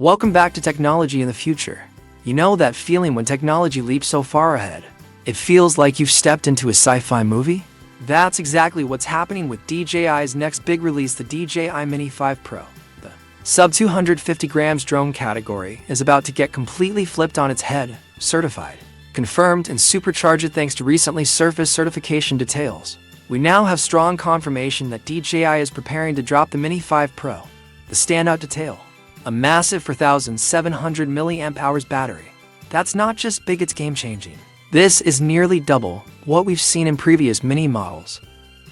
Welcome back to Technology in the Future. You know that feeling when technology leaps so far ahead? It feels like you've stepped into a sci-fi movie? That's exactly what's happening with DJI's next big release, the DJI Mini 5 Pro. The sub 250 grams drone category is about to get completely flipped on its head, certified, confirmed, and supercharged thanks to recently surfaced certification details. We now have strong confirmation that DJI is preparing to drop the Mini 5 Pro. The standout detail: a massive 4,700 mAh battery. That's not just big, it's game-changing. This is nearly double what we've seen in previous Mini models.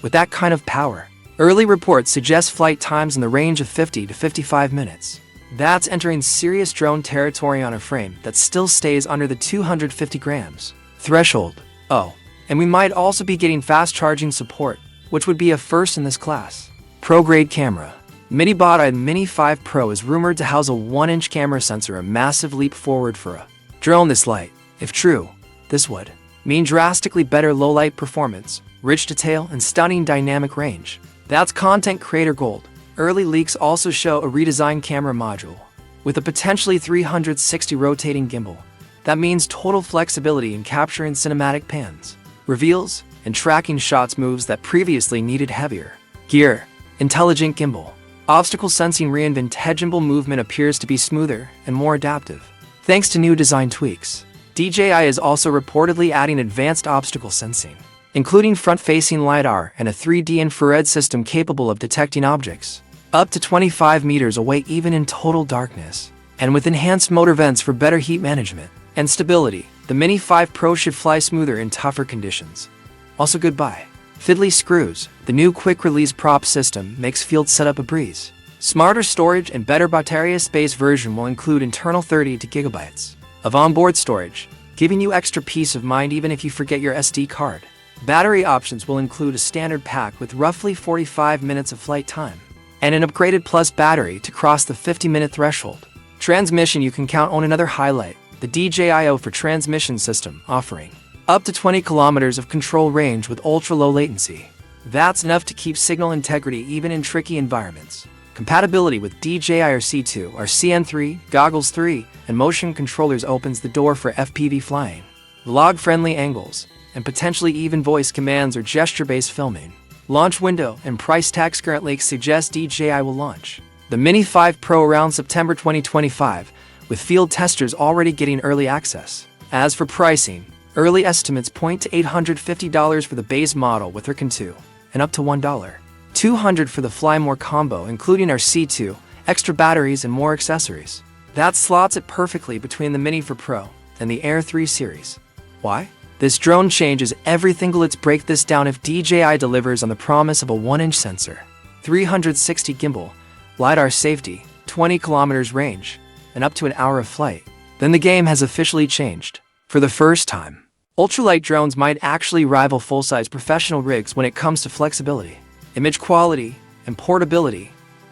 With that kind of power, early reports suggest flight times in the range of 50 to 55 minutes. That's entering serious drone territory on a frame that still stays under the 250 grams threshold. Oh, and we might also be getting fast charging support, which would be a first in this class. Pro-grade camera. DJI Mini 5 Pro is rumored to house a 1-inch camera sensor, a massive leap forward for a drone this light. If true, this would mean drastically better low-light performance, rich detail, and stunning dynamic range. That's content creator gold. Early leaks also show a redesigned camera module with a potentially 360 rotating gimbal. That means total flexibility in capturing cinematic pans, reveals, and tracking shots, moves that previously needed heavier gear. Intelligent gimbal. Obstacle sensing reinvent gimbal movement appears to be smoother and more adaptive, thanks to new design tweaks. DJI is also reportedly adding advanced obstacle sensing, including front-facing LiDAR and a 3D infrared system capable of detecting objects up to 25 meters away even in total darkness. And with enhanced motor vents for better heat management and stability, the Mini 5 Pro should fly smoother in tougher conditions. Also, goodbye fiddly screws. The new quick-release prop system makes field setup a breeze. Smarter storage and better battery space version will include internal 30 gigabytes of onboard storage, giving you extra peace of mind even if you forget your SD card. Battery options will include a standard pack with roughly 45 minutes of flight time, and an upgraded plus battery to cross the 50-minute threshold. Transmission: you can count on another highlight, the DJI for transmission system, offering up to 20 kilometers of control range with ultra-low latency. That's enough to keep signal integrity even in tricky environments. Compatibility with DJI C2 or CN3, Goggles 3, and motion controllers opens the door for FPV flying, vlog-friendly angles, and potentially even voice commands or gesture-based filming. Launch window and price tags: currently suggest DJI will launch the Mini 5 Pro around September 2025, with field testers already getting early access. As for pricing, early estimates point to $850 for the base model with Recon 2, and up to $1,200 for the Fly More combo, including our C2, extra batteries, and more accessories. That slots it perfectly between the Mini 4 Pro and the Air 3 series. Why? This drone changes everything. Let's break this down. If DJI delivers on the promise of a 1-inch sensor, 360 gimbal, LiDAR safety, 20 kilometers range, and up to an hour of flight, then the game has officially changed. For the first time, ultralight drones might actually rival full-size professional rigs when it comes to flexibility, image quality, and portability.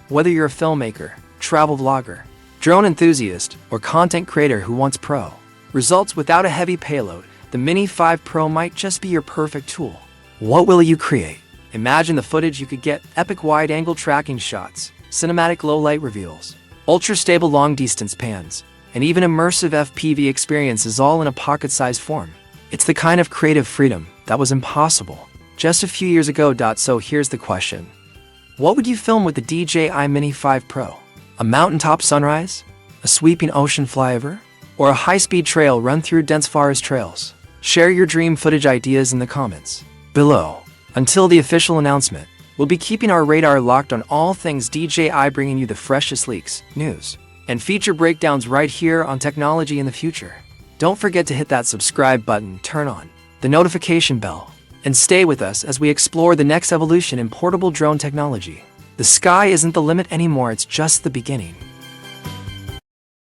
Whether you're a filmmaker, travel vlogger, drone enthusiast, or content creator who wants pro results without a heavy payload, the Mini 5 Pro might just be your perfect tool. What will you create? Imagine the footage you could get: epic wide-angle tracking shots, cinematic low-light reveals, ultra-stable long-distance pans, and even immersive FPV experiences, all in a pocket-sized form. It's the kind of creative freedom that was impossible just a few years ago. So here's the question: what would you film with the DJI Mini 5 Pro? A mountaintop sunrise? A sweeping ocean flyover? Or a high-speed trail run through dense forest trails? Share your dream footage ideas in the comments below. Until the official announcement, we'll be keeping our radar locked on all things DJI, bringing you the freshest leaks, news, and feature breakdowns right here on Technology in the Future. Don't forget to hit that subscribe button, turn on the notification bell, and stay with us as we explore the next evolution in portable drone technology. The sky isn't the limit anymore, it's just the beginning.